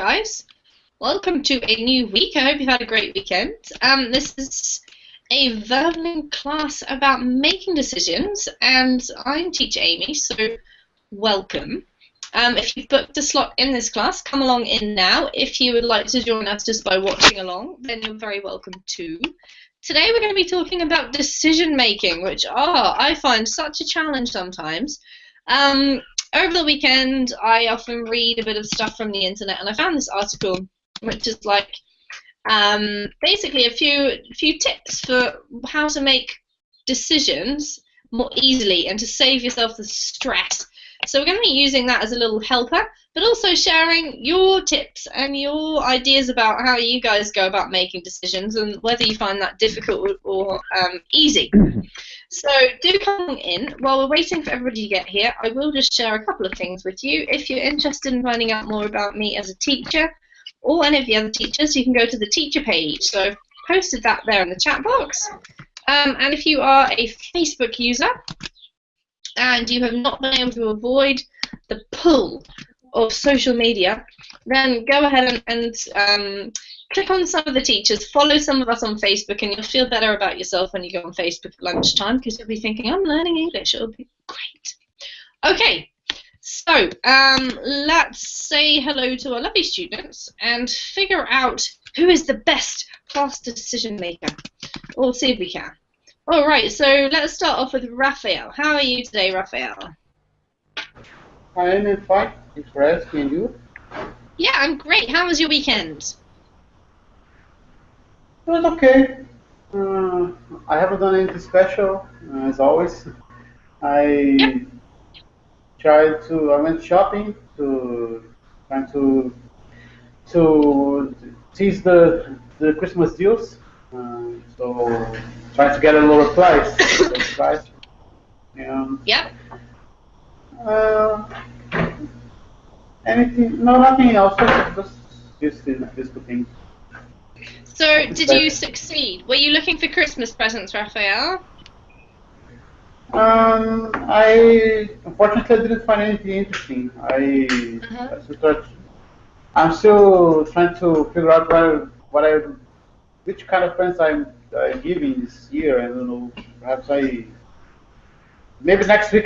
guys. Welcome to a new week. I hope you've had a great weekend. This is a verbal class about making decisions, and I'm Teacher Amy, so welcome. If you've booked a slot in this class, come along in now. If you would like to join us just by watching along, then you're very welcome too. Today we're going to be talking about decision making, which I find such a challenge sometimes. Over the weekend, I often read a bit of stuff from the internet, and I found this article, which is like basically a few tips for how to make decisions more easily and to save yourself the stress. So we're going to be using that as a little helper, but also sharing your tips and your ideas about how you guys go about making decisions and whether you find that difficult or easy. So do come in. While we're waiting for everybody to get here, I will just share a couple of things with you. If you're interested in finding out more about me as a teacher or any of the other teachers, you can go to the teacher page. So I've posted that there in the chat box. And if you are a Facebook user and you have not been able to avoid the pull of social media, then go ahead and click on some of the teachers, follow some of us on Facebook, and you'll feel better about yourself when you go on Facebook at lunchtime because you'll be thinking, I'm learning English, it'll be great. Okay, so let's say hello to our lovely students and figure out who is the best class decision maker. We'll see if we can. All right, so let's start off with Raphael. How are you today, Raphael? I am fine. Thanks for asking. And you? Yeah, I'm great. How was your weekend? It was okay. I haven't done anything special, as always. I went shopping trying to tease the Christmas deals. So trying to get a lower price. Yep. Anything? No, nothing else. Just this two things. So, did you succeed? Were you looking for Christmas presents, Raphael? I unfortunately didn't find anything interesting. I'm still trying to figure out which kind of friends I'm giving this year. I don't know. Perhaps maybe next week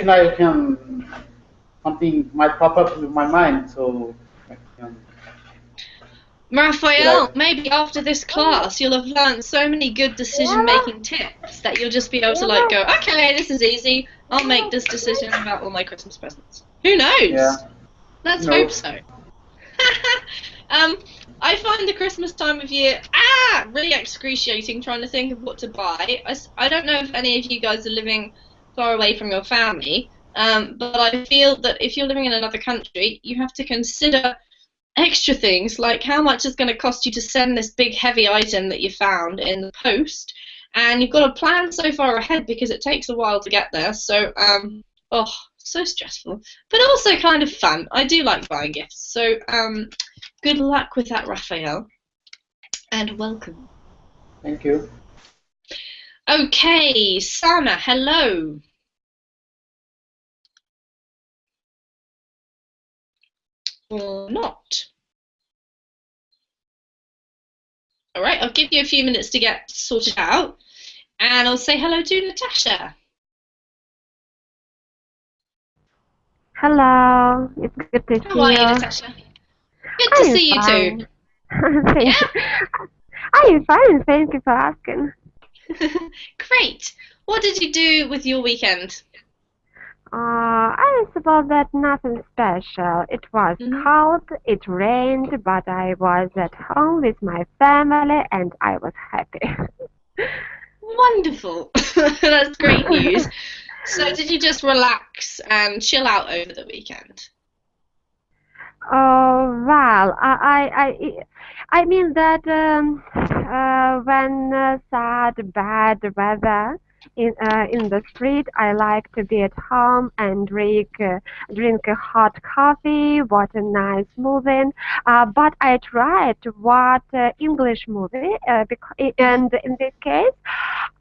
something might pop up in my mind. So. Raphael, maybe after this class you'll have learned so many good decision-making tips that you'll just be able to go, okay, this is easy, I'll make this decision about all my Christmas presents. Who knows? Yeah. Let's hope so. I find the Christmas time of year really excruciating trying to think of what to buy. I don't know if any of you guys are living far away from your family, but I feel that if you're living in another country, you have to consider extra things like how much it's going to cost you to send this big heavy item that you found in the post, and you've got to plan so far ahead because it takes a while to get there. So so stressful, but also kind of fun. I do like buying gifts, so good luck with that, Raphael, and welcome. Thank you. Okay, Sima, hello. Or not. All right, I'll give you a few minutes to get sorted out, and I'll say hello to Natasha. Hello, it's good to see you. How are you, Natasha? Good to see you too. I'm fine, thank you for asking. Great. What did you do with your weekend? I suppose that nothing special. It was cold, it rained, but I was at home with my family and I was happy. Wonderful. That's great news. So did you just relax and chill out over the weekend? Oh, well, I mean that when sad, bad weather in the street, I like to be at home and drink a hot coffee, watch a nice movie. But I try to watch English movie, and in this case,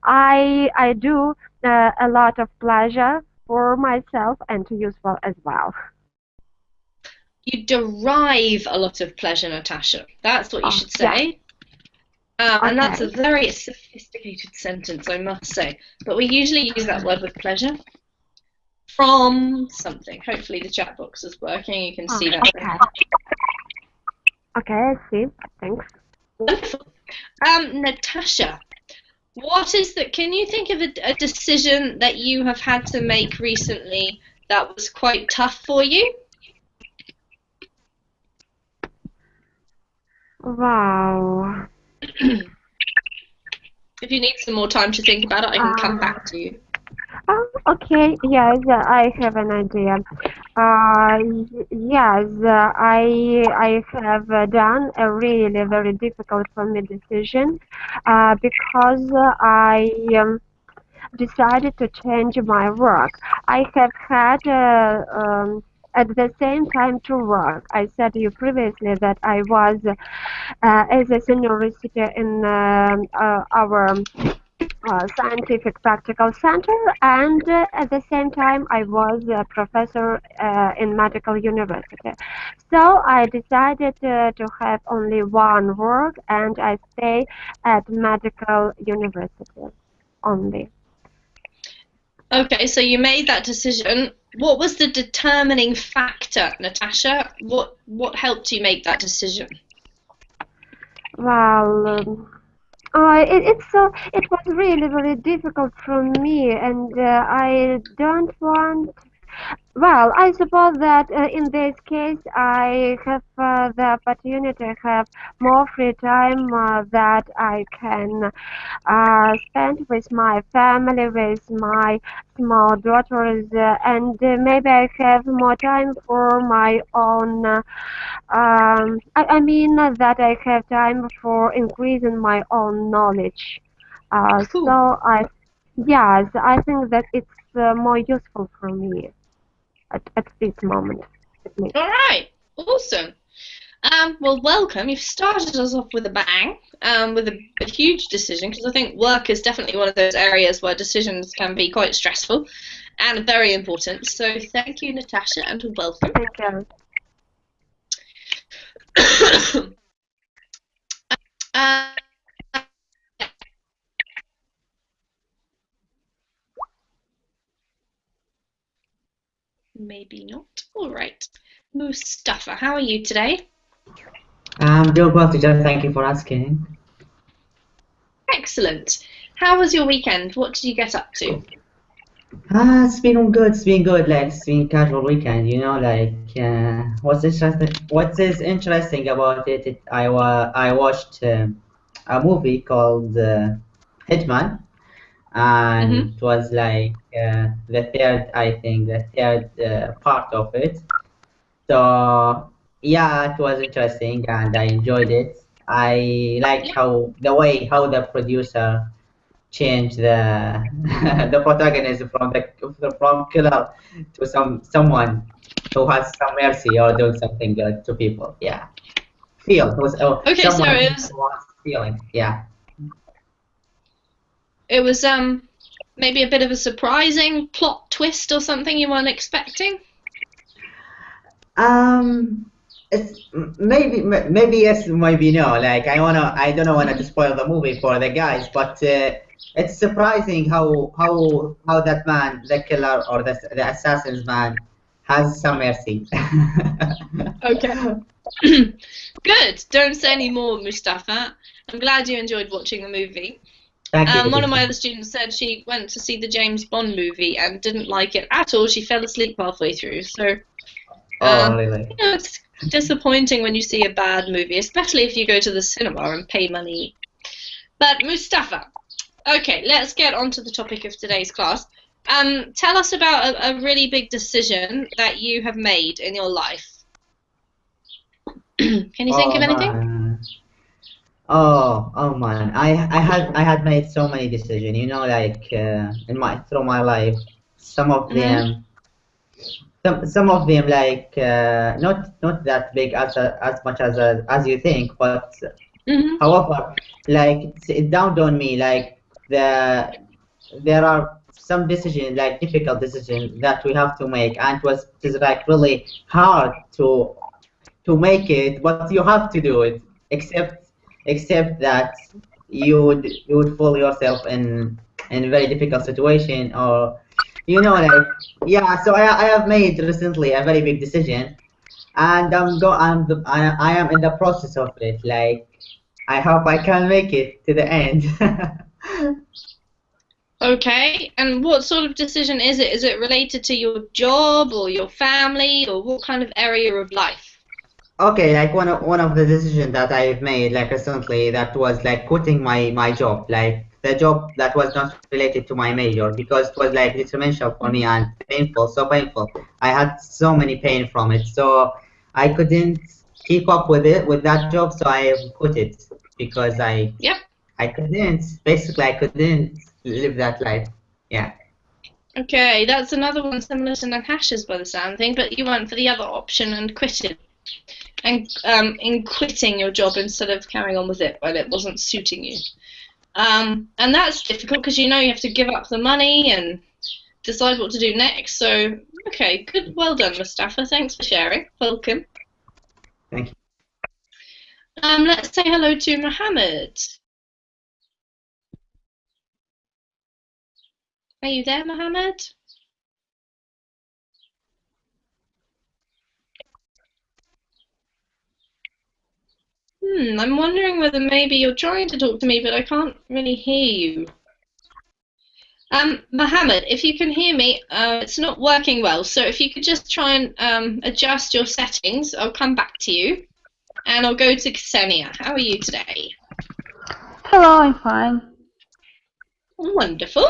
I do a lot of pleasure for myself and useful as well. You derive a lot of pleasure, Natasha. That's what you should Yeah. say. And that's a Okay. very sophisticated sentence, I must say. But we usually use that word with pleasure from something. Hopefully the chat box is working. You can see that. Okay. Okay, I see. Thanks. Wonderful. Natasha, can you think of a decision that you have had to make recently that was quite tough for you? Wow. If you need some more time to think about it, I can come back to you. Okay, yes, I have an idea. Yes, I have done a really very difficult for me decision because I decided to change my work. I have had at the same time to work. I said to you previously that I was as a senior researcher in our scientific practical center, and at the same time I was a professor in medical university. So I decided to have only one work, and I stay at medical university only. Okay, so you made that decision. What was the determining factor, Natasha? What helped you make that decision? Well, it was really very difficult for me, and I don't want. Well, I suppose that in this case I have the opportunity to have more free time that I can spend with my family, with my small daughters, and maybe I have more time for my own. I mean that I have time for increasing my own knowledge. Cool. So yes, I think that it's more useful for me at this moment. All right, awesome. Well, welcome. You've started us off with a bang, with a huge decision, because I think work is definitely one of those areas where decisions can be quite stressful and very important. So thank you, Natasha, and welcome. Thank you. Maybe not. All right. Mustafa, how are you today? I'm doing well, teacher. Thank you for asking. Excellent. How was your weekend? What did you get up to? It's been good. It's been good. Like it's been casual weekend. You know, like what's interesting? What is interesting about it? I watched a movie called Hitman, and it was like the third, I think, the third part of it. So yeah, it was interesting, and I enjoyed it. I liked how the producer change the the protagonist from killer to someone who has some mercy or doing something good to people. Yeah, Okay, someone so who wants feeling. Yeah. it was maybe a bit of a surprising plot twist or something you weren't expecting. It's maybe yes, maybe no. Like I don't want to spoil the movie for the guys, but it's surprising how that man, the killer or the assassin's man, has some mercy. Okay. Good. Don't say any more, Mustafa. I'm glad you enjoyed watching the movie. Thank you. One of my other students said she went to see the James Bond movie and didn't like it at all. She fell asleep halfway through. So, really? you know, it's disappointing when you see a bad movie, especially if you go to the cinema and pay money. But Mustafa, okay, let's get on to the topic of today's class. Tell us about a really big decision that you have made in your life. Can you think of anything? Man. Oh man, I had made so many decisions. You know, like through my life, some of them. Some of them like not that big as much as you think, but however, like it dawned on me like there are some decisions, like difficult decisions that we have to make, and it is like really hard to to make it, but you have to do it. Except that you would fall yourself in a very difficult situation, or like, yeah. So I have made recently a very big decision, and I am in the process of it. Like, I hope I can make it to the end. Okay, and what sort of decision is it? Is it related to your job or your family, or what kind of area of life? Okay, like one of the decisions that I've made like recently, that was like quitting my job, like the job that was not related to my major, because it was like detrimental for me and painful, so painful. I had so many pain from it, so I couldn't keep up with that job, so I quit it because Yep. I couldn't, basically I couldn't live that life. Yeah. Okay, that's another one similar to Nakash's by the sound thing, but you went for the other option and quitted. And in quitting your job instead of carrying on with it when it wasn't suiting you. And that's difficult because you have to give up the money and decide what to do next. So, okay, good, well done, Mustafa. Thanks for sharing. Welcome. Thank you. Let's say hello to Mohammed. Are you there, Mohammed? I'm wondering whether maybe you're trying to talk to me, but I can't really hear you. Mohammed, if you can hear me, it's not working well, so if you could just try and adjust your settings, I'll come back to you. And I'll go to Ksenia. How are you today? Hello, I'm fine. Wonderful.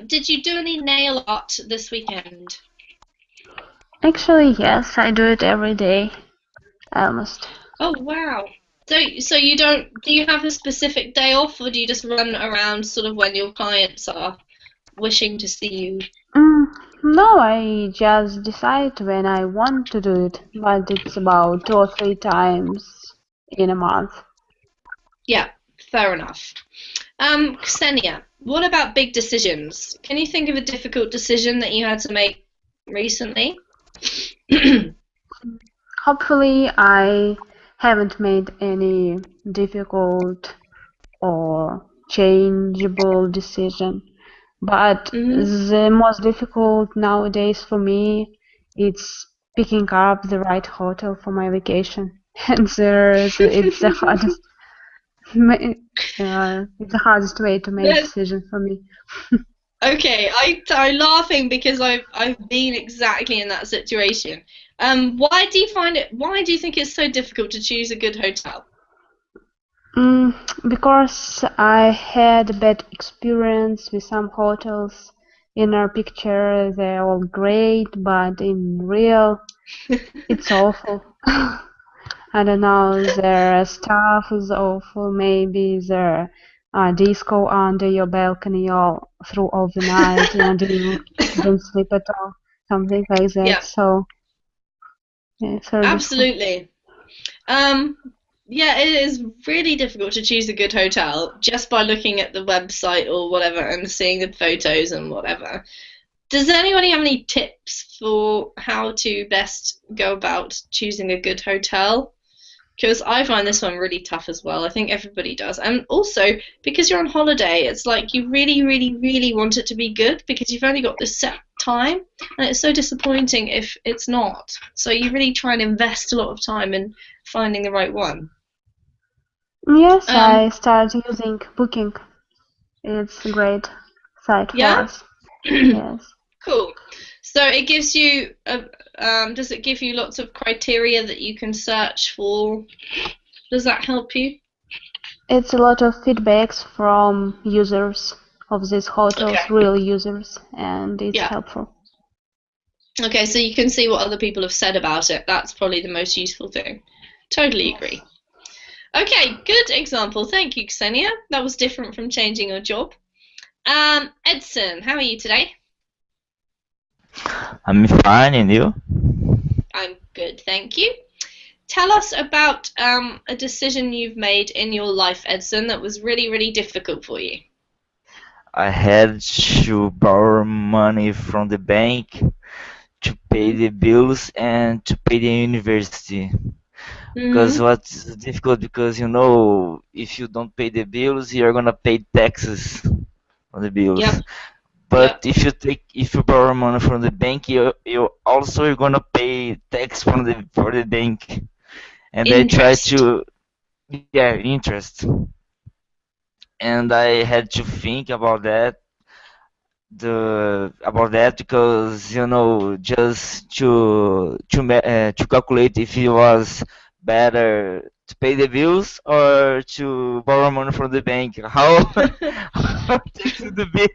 Did you do any nail art this weekend? Actually, yes, I do it every day, almost. Oh, wow. So you don't, do you have a specific day off, or do you just run around sort of when your clients are wishing to see you? No, I just decide when I want to do it, but it's about 2 or 3 times in a month. Yeah, fair enough. Ksenia, what about big decisions? Can you think of a difficult decision that you had to make recently? Hopefully, I haven't made any difficult or changeable decision. But the most difficult nowadays for me, it's picking up the right hotel for my vacation. And it's the hardest. It's the hardest way to make a decision for me. Okay, I'm laughing because I've been exactly in that situation. Why do you think it's so difficult to choose a good hotel? Because I had a bad experience with some hotels. In our picture, they're all great, but in real, it's awful. I don't know, their staff is awful. Maybe their disco under your balcony through all the night and you don't sleep at all. Something like that. Yeah. So, yeah, it's very absolutely. Yeah, it is really difficult to choose a good hotel just by looking at the website or whatever and seeing the photos and whatever. Does anybody have any tips for how to best go about choosing a good hotel? Because I find this one really tough as well. I think everybody does. And also, because you're on holiday, it's like you really, really, really want it to be good because you've only got this set time, and it's so disappointing if it's not. So you really try and invest a lot of time in finding the right one. Yes, I started using Booking. It's a great site for us. Yes. Cool. So it gives you, does it give you lots of criteria that you can search for? Does that help you? It's a lot of feedbacks from users of these hotels, real users, and it's helpful. Okay, so you can see what other people have said about it. That's probably the most useful thing. Totally agree. Okay, good example. Thank you, Ksenia. That was different from changing your job. Edson, how are you today? I'm fine, and you? I'm good, thank you. Tell us about a decision you've made in your life, Edson, that was really, really difficult for you. I had to borrow money from the bank to pay the bills and to pay the university. Because Mm-hmm. what's difficult because you know if you don't pay the bills you're gonna pay taxes on the bills. Yep. But Yep. if you borrow money from the bank you also you're gonna pay tax from the for the bank. And I try Interest. to yeah interest. And I had to think about that because you know just to calculate if it was better to pay the bills or to borrow money from the bank. How takes the bit?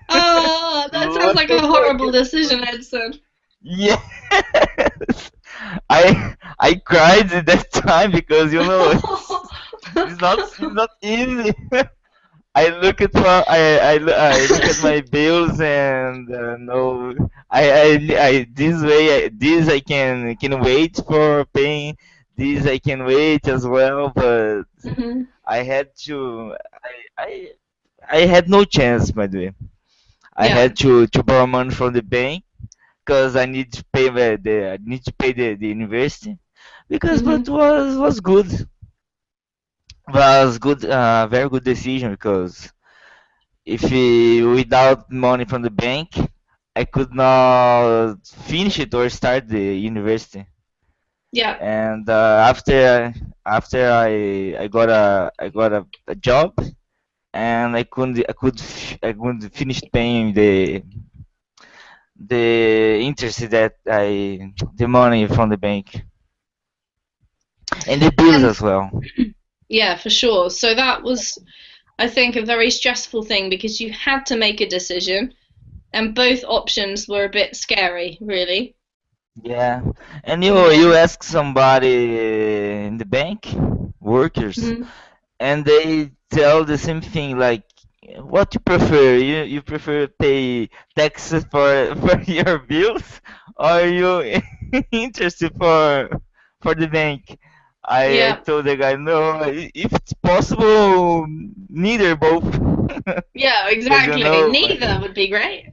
Oh, that sounds What like a the horrible fuck? decision, Edson. Yes, I cried at that time because you know it's not easy. I look at my bills and no I this way this I can wait for paying this I can wait as well but Hmm. I had to I I had no chance by the way. I Yeah. had to borrow money from the bank because I need to pay I need to pay the university because Hmm. but was good very good decision because if without money from the bank, I could not finish it or start the university. Yeah. And after I got a job and I couldn't finish paying the interest that I the money from the bank and the bills And as well. yeah, for sure. So that was, I think, a very stressful thing because you had to make a decision, and both options were a bit scary, really. Yeah, and you Yeah. ask somebody in the bank workers Hmm. and they tell the same thing like what you prefer you prefer pay taxes for for your bills or you interested for the bank. I Yeah. told the guy no if it's possible neither both Yeah, because you exactly. know Neither would be great.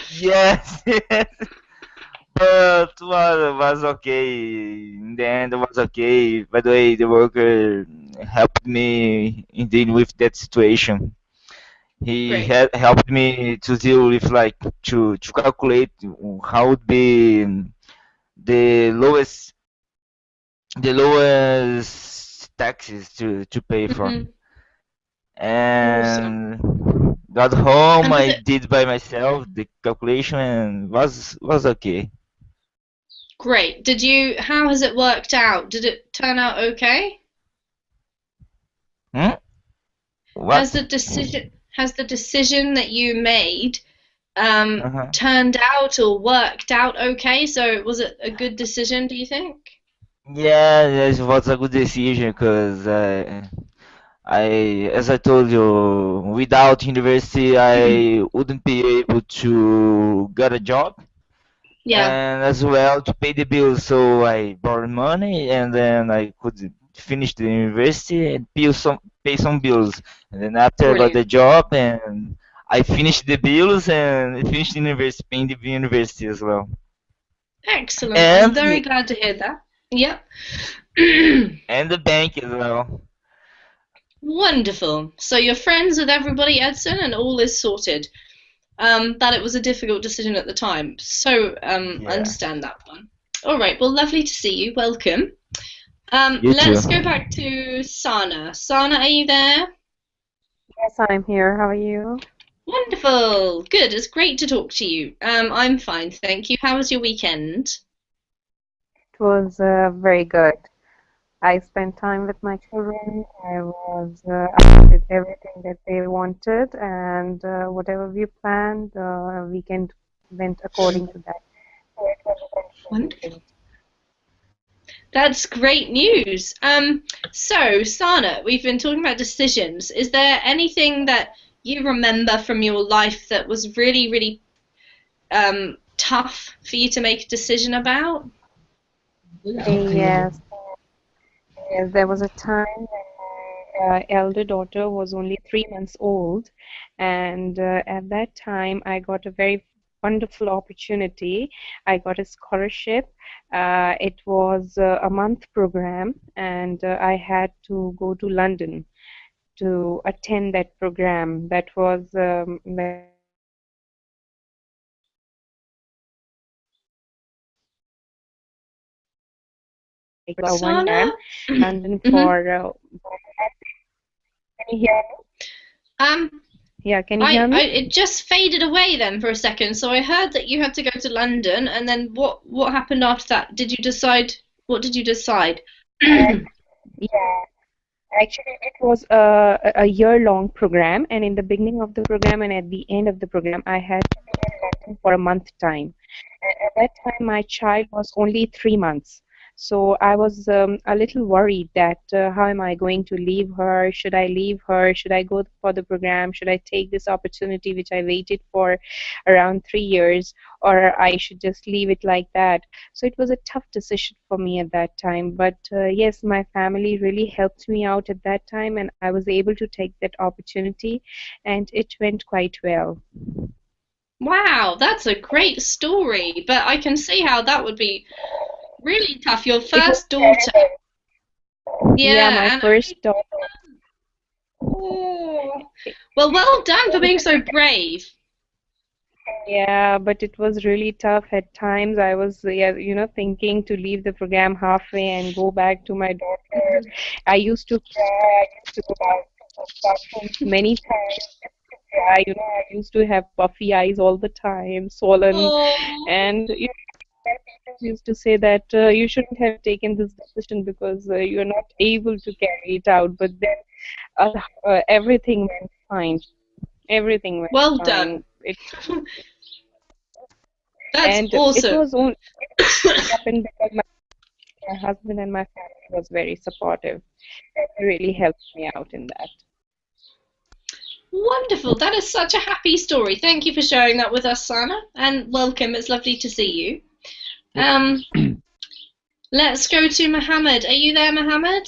yes yes but was okay in the end it was okay by the way the worker helped me in dealing with that situation. He Great. had helped me to deal with like to calculate how would be the lowest the lowest taxes to pay for. Hmm. Awesome. And got home, And was I it did by myself the calculation and was okay. great? How has it worked out? Did it turn out okay? Hmm? Has What? the decision has the decision that you made Uh-huh. turned out or worked out okay? So was it a good decision, do you think? Yeah, it was a good decision because as I told you, without university, I wouldn't be able to get a job Yeah, and as well to pay the bills. So I borrowed money and then I could finish the university and pay some bills. And then after I got the brilliant. job and I finished the bills and finished the university, paying the university as well. Excellent. I'm And very the, glad to hear that. Yep. and the bank as well. Wonderful. So you're friends with everybody, Edson, and all is sorted. That it was a difficult decision at the time. So I Yeah. understand that one. All right. Well, lovely to see you. Welcome. You too. Let's go back to Sana. Sana, are you there? Yes, I'm here. How are you? Wonderful. Good. It's great to talk to you. I'm fine, thank you. How was your weekend? It was very good. I spent time with my children. I did everything that they wanted, and whatever we planned, the weekend went according to that. So it was a wonderful Wonderful. weekend. That's great news. So Sana, we've been talking about decisions. Is there anything that you remember from your life that was really, really tough for you to make a decision about? Yes, yes, there was a time when my elder daughter was only 3 months old, and at that time I got a very wonderful opportunity. I got a scholarship. It was a month program, and I had to go to London to attend that program. That was like a one Sana? year London Mhm. for. Can you hear me? Um, Yeah, can you hear me? it just faded away then for a second. So I heard that you had to go to London, and then what happened after that? Did you decide? What did you decide? Yeah, actually, it was a year-long program, and in the beginning of the program and at the end of the program, I had to be in London for a month time. At that time, my child was only 3 months. So I was a little worried that how am I going to leave her? Should I leave her? Should I go for the program? Should I take this opportunity which I waited for around 3 years, or I should just leave it like that? So it was a tough decision for me at that time. But yes, my family really helped me out at that time, and I was able to take that opportunity, and it went quite well. Wow, that's a great story, but I can see how that would be really tough. Your It was first daughter. terrible. Yeah, my Yeah, and first daughter. oh, well done for being so brave. Yeah, but it was really tough at times. I was, yeah, thinking to leave the program halfway and go back to my daughter. I used to cry. I used to go back to the bathrooms many times just to cry. I used to have puffy eyes all the time, swollen, Oh, and my teachers used to say that you shouldn't have taken this decision because you're not able to carry it out. But then everything went fine. Everything went well fine. done. That's And it awesome. was only happened because my husband and my family was very supportive. They really helped me out in that. Wonderful. That is such a happy story. Thank you for sharing that with us, Sana, and welcome. It's lovely to see you. Let's go to Mohammed. Are you there, Mohammed?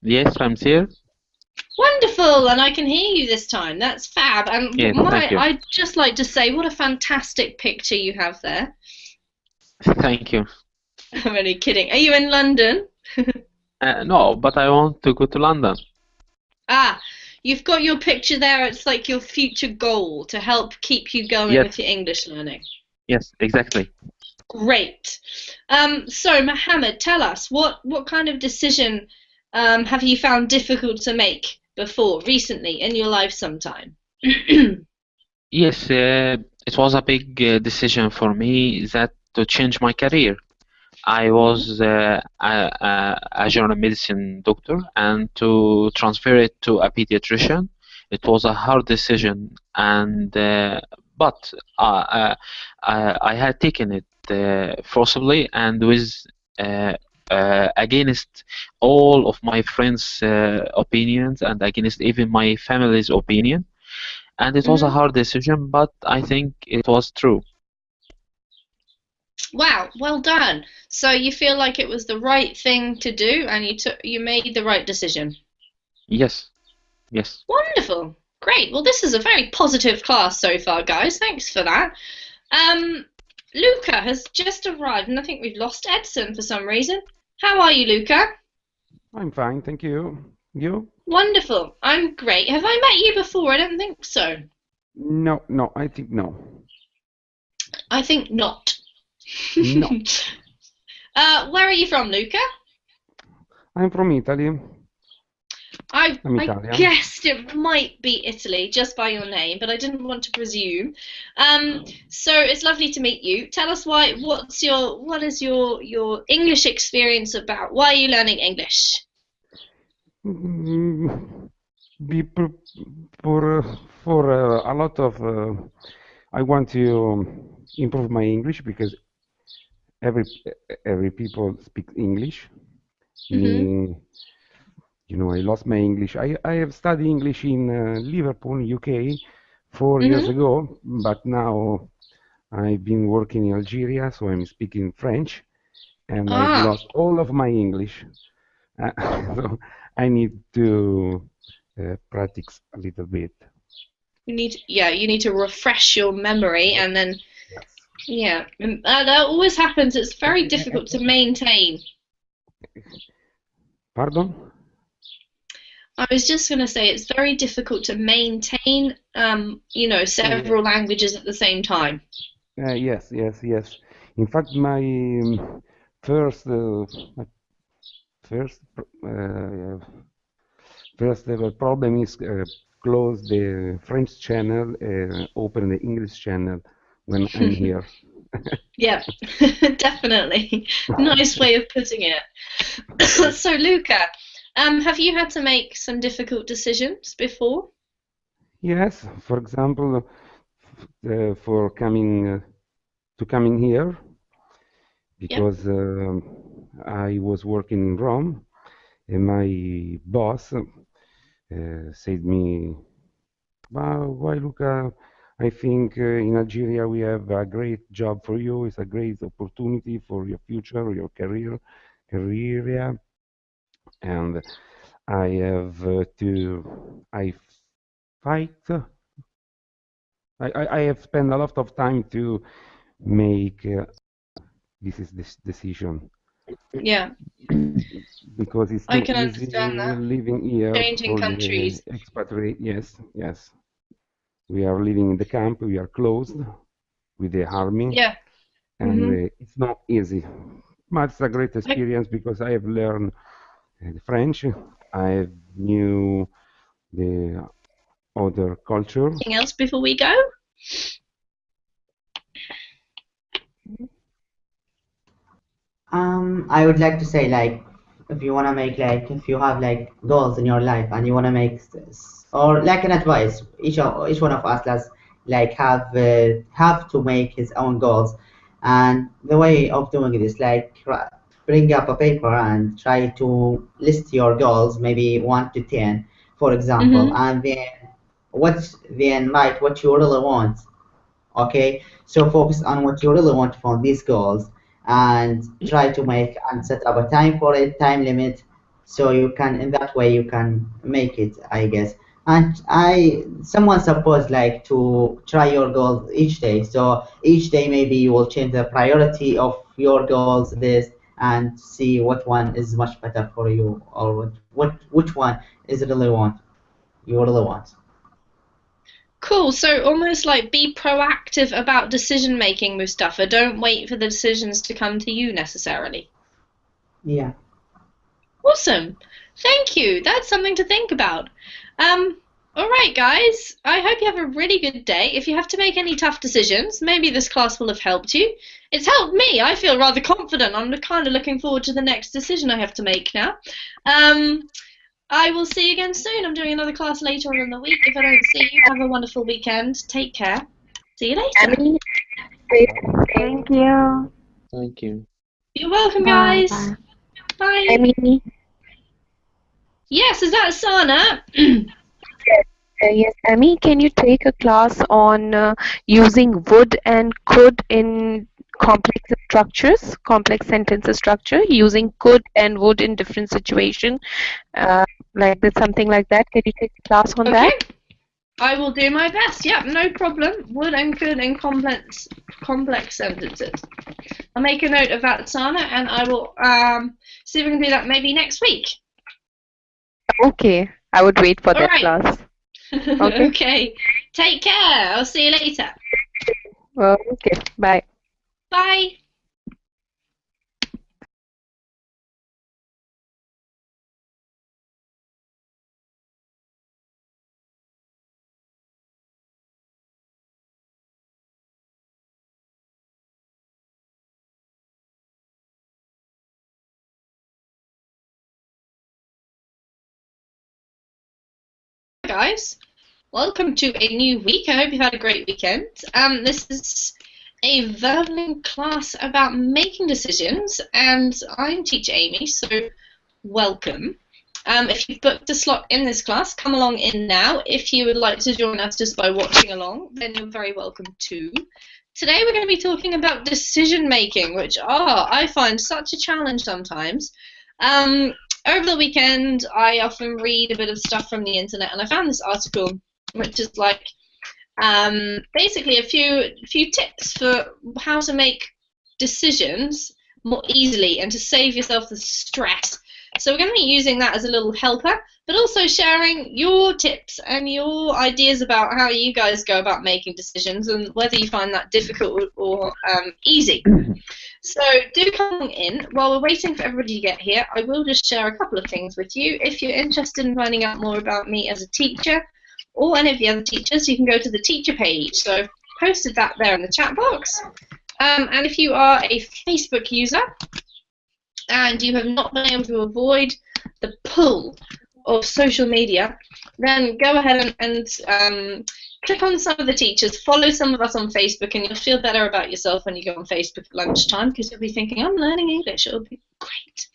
Yes, I'm here. Wonderful, and I can hear you this time. That's fab. And Yes, thank you. I'd just like to say, what a fantastic picture you have there. Thank you. I'm only kidding. Are you in London? No, but I want to go to London. Ah, you've got your picture there. It's like your future goal to help keep you going Yes. with your English learning. Yes, exactly. Great. So, Mohammed, tell us, what kind of decision have you found difficult to make before, recently, in your life sometime? Yes, it was a big decision for me that to change my career. I was a general medicine doctor, and to transfer it to a pediatrician, it was a hard decision. And but I had taken it forcibly and with against all of my friends' opinions and against even my family's opinion. And it was a hard decision, but I think it was true. Wow, well done. So you feel like it was the right thing to do, and you made the right decision. Yes, yes. Wonderful. Great. Well, this is a very positive class so far, guys. Thanks for that. Luca has just arrived, and I think we've lost Edson for some reason. How are you, Luca? I'm fine, thank you. You? Wonderful. I'm great. Have I met you before? I don't think so. No, I think no. I think not. No. Where are you from, Luca? I'm from Italy. I Italian. guessed it might be Italy just by your name, but I didn't want to presume. So it's lovely to meet you. Tell us what is your English experience about? Why are you learning English? For a lot of I want to improve my English because every people speak English. Me, I lost my English. I have studied English in Liverpool, UK, 4 years ago, but now I've been working in Algeria, so I'm speaking French, and I've lost all of my English. So I need to practice a little bit. You need to refresh your memory and then Yeah, and that always happens. It's very difficult to maintain. Pardon? I was just going to say it's very difficult to maintain, you know, several languages at the same time. Yes. In fact, my first problem is close the French channel, open the English channel when I'm here. Yeah, definitely. Nice way of putting it. So, Luca, have you had to make some difficult decisions before? Yes, for example, for coming here, because I was working in Rome, and my boss said me, "Well, why, Luca? I think in Algeria we have a great job for you. It's a great opportunity for your future, your career, and I have I fight. I have spent a lot of time to make this decision." Yeah. Because it's I not can easy understand that. living here Changing for the countries. expatriate. Yes. We are living in the camp. We are closed with the army, Yeah. and it's not easy. But it's a great experience because I have learned the French. I knew the other culture. Anything else before we go? I would like to say, like, if you want to make, like, if you have, like, goals in your life and you want to make, or like an advice, each one of us has, like, have to make his own goals. And the way of doing it is, like, bring up a paper and try to list your goals, maybe 1 to 10, for example, and then write what you really want. Okay, so focus on what you really want from these goals and try to make and set up a time for it, time limit, so you can, in that way you can make it, I guess. And someone supposed, like, to try your goals each day, so each day maybe you will change the priority of your goals list and see what one is much better for you, or which one is you really want. Cool. So almost like be proactive about decision making, Mustafa. Don't wait for the decisions to come to you necessarily. Yeah. Awesome. Thank you. That's something to think about. All right, guys. I hope you have a really good day. If you have to make any tough decisions, maybe this class will have helped you. It's helped me. I feel rather confident. I'm kind of looking forward to the next decision I have to make now. I will see you again soon. I'm doing another class later on in the week. If I don't see you, have a wonderful weekend. Take care. See you later. Thank you. Thank you. You're welcome, Bye. guys. Bye. Meaney. Yes, is that Sana? Yes, Amy, can you take a class on using would and could in complex structures, complex sentence structure, using could and would in different situations, like that, something like that? Can you take a class on that? I will do my best. Yep, no problem. Would and could in complex sentences. I'll make a note of that, Sana, and I will see if we can do that maybe next week. Okay, I would wait for that right. class. Okay. Okay. Take care. I'll see you later. Okay. Bye. Bye. Guys, welcome to a new week. I hope you've had a great weekend. This is a verbal class about making decisions, and I'm teacher Amy, so welcome. If you've booked a slot in this class, come along in now. If you would like to join us just by watching along, then you're very welcome too. Today we're going to be talking about decision making, which I find such a challenge sometimes. Over the weekend, I often read a bit of stuff from the internet, and I found this article, which is like basically a few tips for how to make decisions more easily and to save yourself the stress. So we're going to be using that as a little helper, but also sharing your tips and your ideas about how you guys go about making decisions and whether you find that difficult or easy. So do come in. While we're waiting for everybody to get here, I will just share a couple of things with you. If you're interested in finding out more about me as a teacher or any of the other teachers, you can go to the teacher page. So I've posted that there in the chat box. And if you are a Facebook user and you have not been able to avoid the pull of social media, then go ahead and click on some of the teachers, follow some of us on Facebook, and you'll feel better about yourself when you go on Facebook at lunchtime, because you'll be thinking, I'm learning English, it'll be great.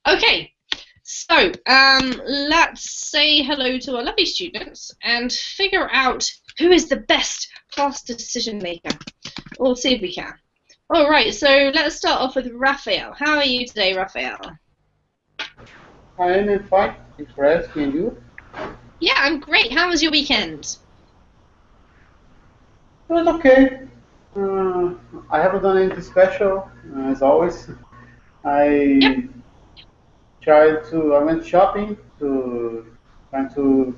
Okay, so let's say hello to our lovely students and figure out who is the best class decision maker. We'll see if we can. All right, so let's start off with Raphael. How are you today, Raphael? I am fine. Thanks for asking. You? Yeah, I'm great. How was your weekend? It was okay. I haven't done anything special, as always. I went shopping trying to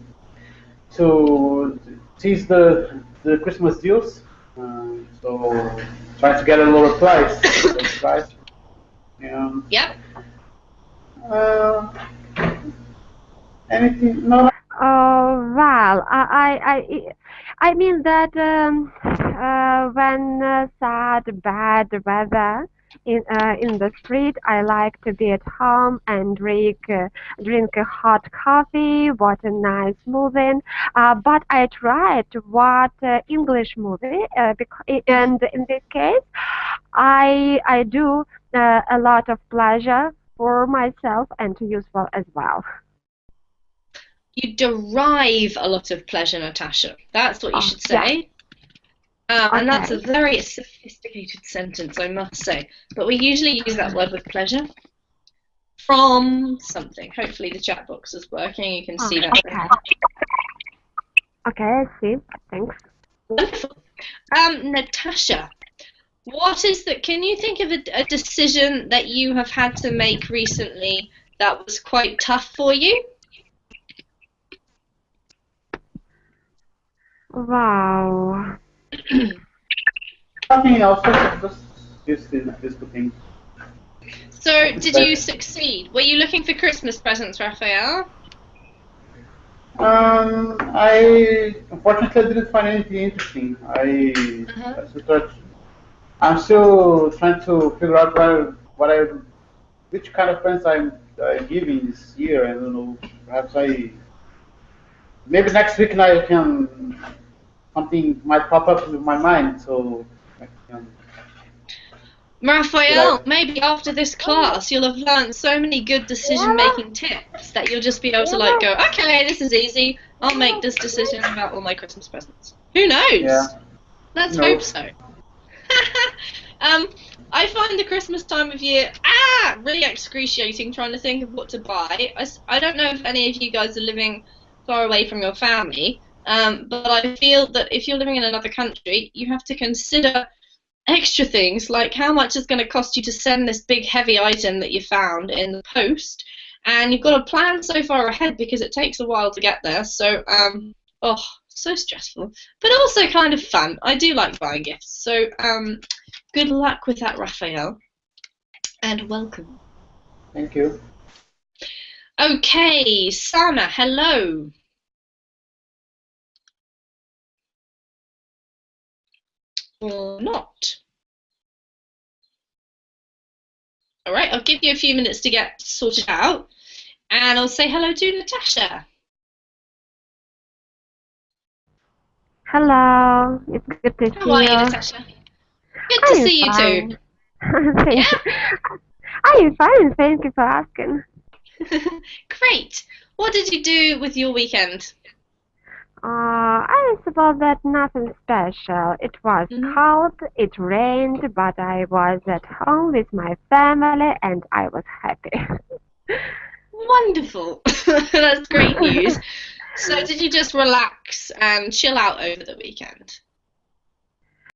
tease the Christmas deals. So trying to get a lower price. Yep. Anything? No. Well, I mean that when sad bad weather in the street, I like to be at home and drink a hot coffee, watch a nice movie. But I try to watch English movie, and in this case, I do a lot of pleasure for myself and to useful as well. You derive a lot of pleasure, Natasha. That's what you should say. Yeah. And that's a very sophisticated sentence, I must say. But we usually use that word with pleasure from something. Hopefully the chat box is working. You can see that. Okay, I see. Thanks. Wonderful. Natasha, what is that? Can you think of a decision that you have had to make recently that was quite tough for you? Wow. Nothing else, just this thing. So, did you succeed? Were you looking for Christmas presents, Raphael? I unfortunately didn't find anything interesting. I'm still trying to figure out which kind of friends I'm giving this year. I don't know. Perhaps maybe next week I can. Something might pop up in my mind, so. Raphael, maybe after this class you'll have learned so many good decision-making tips that you'll just be able to go, okay, this is easy, I'll make this decision about all my Christmas presents. Who knows? Yeah. Let's hope so. I find the Christmas time of year really excruciating trying to think of what to buy. I don't know if any of you guys are living far away from your family, but I feel that if you're living in another country, you have to consider extra things like how much it's going to cost you to send this big heavy item that you found in the post, and you've got to plan so far ahead because it takes a while to get there. So so stressful, but also kind of fun. I do like buying gifts, so good luck with that, Raphael, and welcome. Thank you. Okay, Sama, hello. Or not. All right, I'll give you a few minutes to get sorted out, and I'll say hello to Natasha. Hello, it's good to see you. How are you, Natasha? Good to see you too. I'm fine, thank you for asking. Great. What did you do with your weekend? I suppose that nothing special. It was cold, it rained, but I was at home with my family and I was happy. Wonderful. That's great news. So did you just relax and chill out over the weekend?